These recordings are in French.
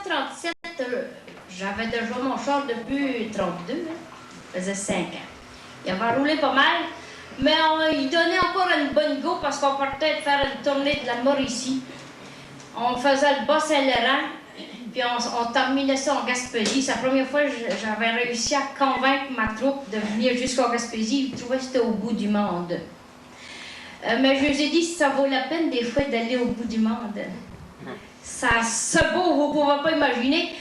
37, j'avais déjà mon char depuis 32, hein. Ça faisait 5 ans. Il avait roulé pas mal, mais il donnait encore une bonne go parce qu'on partait de faire une tournée de la Mauricie. On faisait le Bas-Saint-Laurent, puis on terminait ça en Gaspésie. C'est la première fois que j'avais réussi à convaincre ma troupe de venir jusqu'en Gaspésie. Ils trouvaient que c'était au bout du monde. Mais je leur ai dit, ça vaut la peine des fois d'aller au bout du monde. Ça, c'est beau, vous ne pouvez pas imaginer.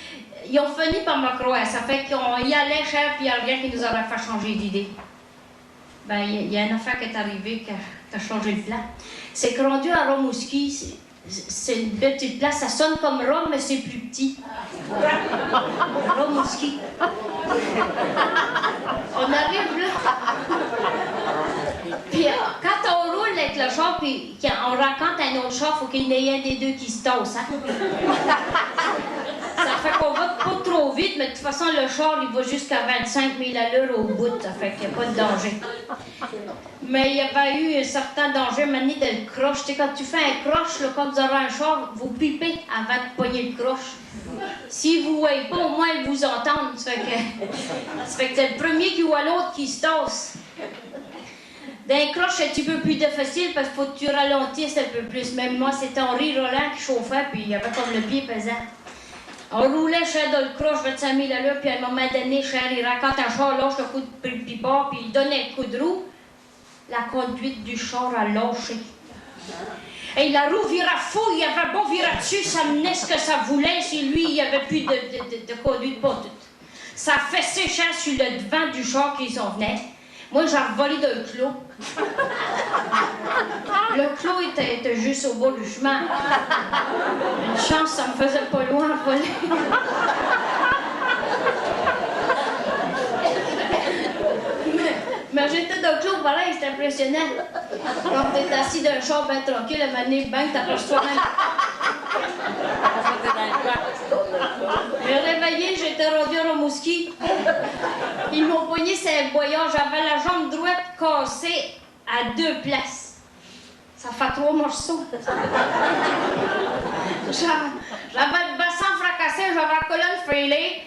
Ils ont fini par me croire. Ça fait qu'on y allait cher, puis il n'y a rien qui nous aurait fait changer d'idée. Ben, il y a une affaire qui est arrivée qui a changé le plan. C'est que rendu à Rimouski, c'est une belle petite place. Ça sonne comme Rome, mais c'est plus petit. Rimouski. On arrive là. Puis quand on roule avec le char, puis on raconte un autre char, il faut qu'il y en ait un des deux qui se tasse. Hein? Ça fait qu'on va pas trop vite, mais de toute façon, le char, il va jusqu'à 25 000 à l'heure au bout. Ça fait qu'il n'y a pas de danger. Mais il y avait eu un certain danger, Mani, de le croche. Tu sais, quand tu fais un croche, là, quand vous aurez un char, vous pipez avant de pogner le croche. Si vous ne voyez pas, au moins, ils vous entendent. Ça fait que c'est le premier qui voit l'autre qui se tasse. D'un croche, c'est un petit peu plus difficile parce qu'il faut que tu ralentisses un peu plus. Même moi, c'était Henri Roland qui chauffait, puis il y avait comme le pied pesant. On roulait cher dans le croche, 25 000 à l'heure, puis à un moment donné, cher, il raconte un char, lâche le coup de pipard, puis il donne un coup de roue. La conduite du char a lâché. Et la roue vira fou, il avait beau virer dessus, ça menait ce que ça voulait, si lui, il n'y avait plus de conduite, pas tout. Ça a fessé cher sur le devant du char qui s'en venait. Moi, j'ai revolé dans le clos. Le clos était juste au bout du chemin. Une chance, ça me faisait pas loin à voler. mais j'étais dans le clos, pareil, c'était impressionnant. Quand t'es assis dans le char bien tranquille, à un moment donné, bang, t'approches toi-même. Je me réveillé, j'étais rendu à Rimouski. Ils m'ont pogné sur un boyard. J'avais la jambe droite cassée à 2 places. Ça fait 3 morceaux. J'avais le bassin fracassé, j'avais la colonne frêlée.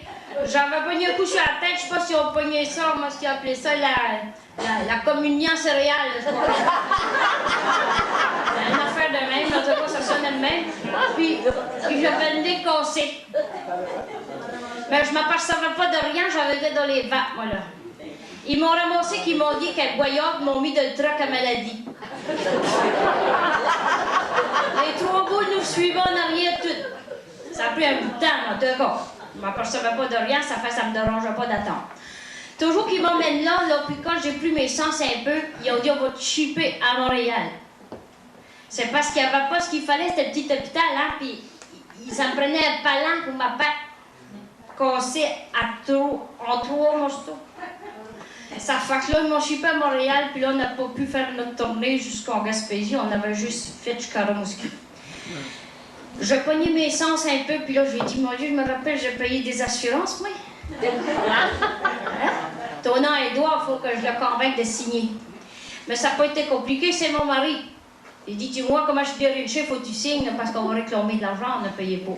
J'avais pogné un coup sur la tête. Je sais pas si on pognait ça, moi, ce qu'ils appelaient ça la communion céréale. C'est une affaire de même, en tout cas, ça sonnait de même. Puis j'avais le nez cassé. Mais je m'apercevais pas de rien, j'avais été dans les vapes, moi, là. Ils m'ont ramassé, qu'ils m'ont dit qu'un boyard m'ont mis dans le truck à maladie. Les 3 boules nous suivaient en arrière, tout. Ça a pris un bout de temps, en tout cas. Je m'apercevais pas de rien, ça me dérangeait pas d'attendre. Toujours qu'ils m'emmènent là, puis quand j'ai pris mes sens un peu, ils ont dit on va te chipper à Montréal. C'est parce qu'il n'y avait pas ce qu'il fallait, c'était le petit hôpital, hein, puis ça me prenait un palan pour ma patte cassée en 3 morceaux. Ça fait que là, ils m'ont chippé à Montréal, puis là, on n'a pas pu faire notre tournée jusqu'en Gaspésie, on avait juste fait jusqu'à Rimouski. Je pognais mes sens un peu, puis là, j'ai dit, mon Dieu, je me rappelle, j'ai payé des assurances, moi. Hein? Ton nom et doigt, il faut que je le convainque de signer. Mais ça n'a pas été compliqué, c'est mon mari. Il dit, dis-moi comment je suis riche, il faut que tu signes, parce qu'on va réclamer de l'argent, on ne payait pas.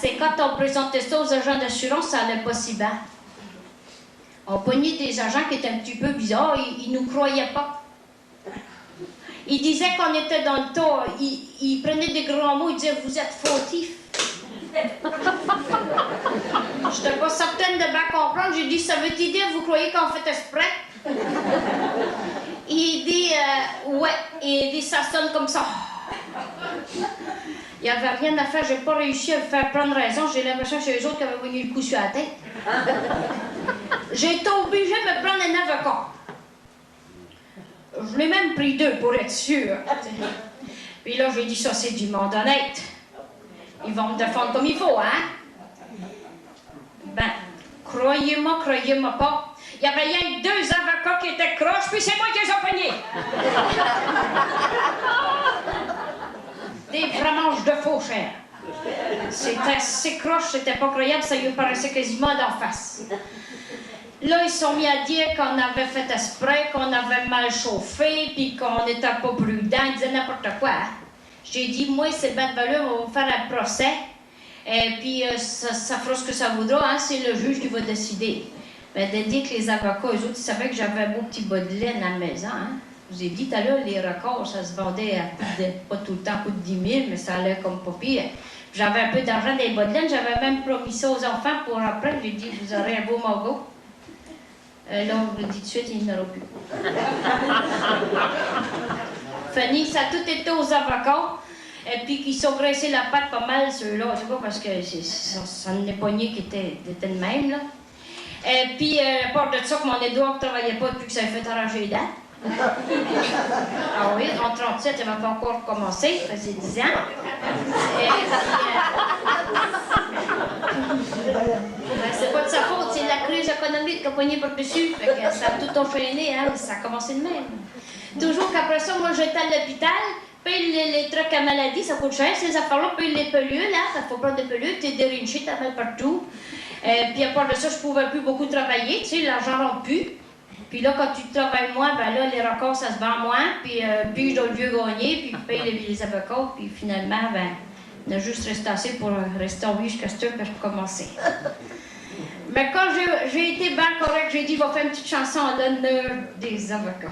C'est quand on présentait ça aux agents d'assurance, ça n'allait pas si bien. On pognait des agents qui étaient un petit peu bizarres, ils ne nous croyaient pas. Ils disaient qu'on était dans le tas, ils prenaient des grands mots, ils disaient « vous êtes fautifs ». Je n'étais pas certaine de bien comprendre, j'ai dit « ça veut dire vous croyez qu'on fait exprès ?» Il dit « ouais », il dit « ça sonne comme ça ». Il n'y avait rien à faire, j'ai pas réussi à faire prendre raison, j'ai l'impression que c'est eux autres qui avaient venu le coup sur la tête. J'ai été obligée de me prendre un avocat. Je l'ai même pris 2 pour être sûre. Puis là, j'ai dit, ça, c'est du monde honnête. Ils vont me défendre comme il faut, hein? Ben, croyez-moi pas. Il y avait rien que 2 avocats qui étaient croches, puis c'est moi qui les ai pognés. Des vramanges de faux chers. C'était assez croche, c'était pas croyable, ça lui paraissait quasiment d'en face. Là, ils sont mis à dire qu'on avait fait exprès, qu'on avait mal chauffé, puis qu'on n'était pas prudent. Ils disaient n'importe quoi. Hein? J'ai dit, moi, c'est bien de valeur, on va vous faire un procès. Et puis, ça fera ce que ça voudra, hein, c'est le juge qui va décider. Ben, de dire que les avocats, eux autres, ils savaient que j'avais un beau petit bas de laine à la maison. Hein. Je vous ai dit tout à l'heure, les records, ça se vendait à pas tout le temps à coût de 10 000, mais ça allait comme pas pire. J'avais un peu d'argent dans les bas de laine, j'avais même promis ça aux enfants pour après. J'ai dit, vous aurez un beau magot. Là, je le dis tout de suite, il n'aura plus. Fanny, ça a tout été aux avocats. Et puis, qui sont graissés la patte pas mal, ceux-là. Je sais pas, parce que ça en est pogné qui était le même, là. Et puis, à part de ça, que mon Édouard ne travaillait pas depuis que ça a fait arranger les dents. Ah oui, en 37, elle m'a pas encore commencé, ça faisait 10 ans. Et puis, ben, c'est pas de sa faute, c'est la crise économique qui a pogné par-dessus. Fait que ça a tout enchaîné, hein, ça a commencé de même. Toujours qu'après ça, moi, j'étais à l'hôpital, paye les trucs à maladie, ça coûte cher, ces affaires-là, paye les pelules, hein, ça faut prendre des pelules, t'es dérinché, t'as mal partout. Puis à part de ça, je pouvais plus beaucoup travailler, tu sais, l'argent rentre plus. Puis là, quand tu travailles moins, ben là, les records, ça se vend moins, puis je dois le vieux gagner, puis je paye les avocats, puis finalement, ben, on a juste resté assez pour rester en vie jusqu'à ce que je peux commencer. Mais quand j'ai été bien correct, j'ai dit, je vais faire une petite chanson en l'honneur des avocats.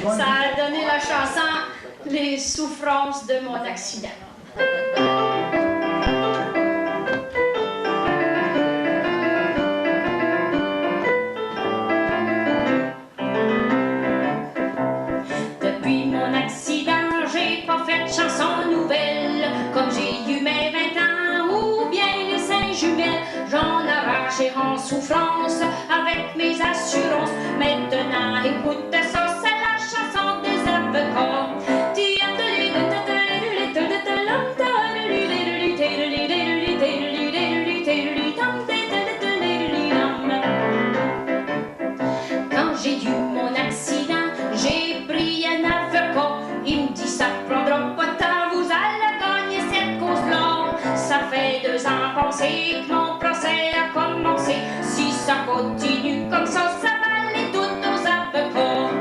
Ça a donné la chanson « Les souffrances de mon accident ». Depuis mon accident, j'ai pas fait de chanson nouvelle, comme j'ai eu mes 20 ans ou bien les 5 jumelles. J'en arrache en souffrance avec mes assurances. Maintenant, écoute ça, c'est la chanson des avocats. Quand j'ai eu mon accident, j'ai pris un avocat. Il me dit, ça prendra pas de temps, vous allez gagner cette cause-là. Ça fait 2 ans passés que mon procès a commencé. Si ça continue comme ça va aller tout aux avocats.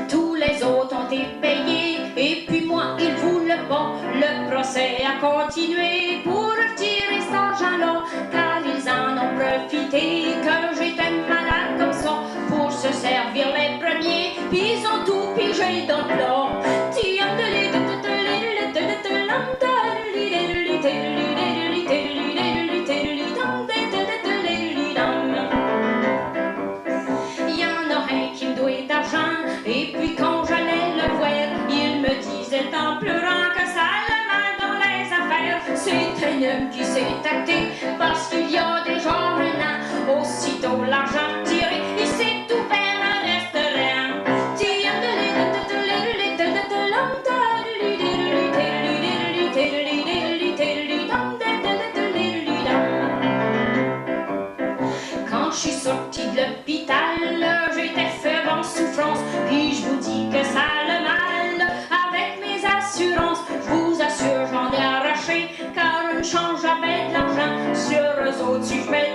Tous les autres ont été payés et puis moi ils voulaient pas. Le procès a continué pour retirer cet argent-là, car ils en ont profité que j'étais malade comme ça pour se servir les premiers, puis ils ont tout pigé dans le plat. Il y en a un qui me doit d'argent, et puis quand j'allais le voir, il me disait en pleurant que ça allait mal dans les affaires. C'est un homme qui s'est acté parce qu'il y a déjà 1 an. Aussitôt l'argent tiré, il s'est ouvert un restaurant. Quand je suis sortie de l'hôpital, j'étais faible en souffrance, puis je vous dis que ça allait mal avec mes assurances. Je vous assure, j'en ai arraché, car une chance j'avais de l'argent. Sur eux autres, si je mets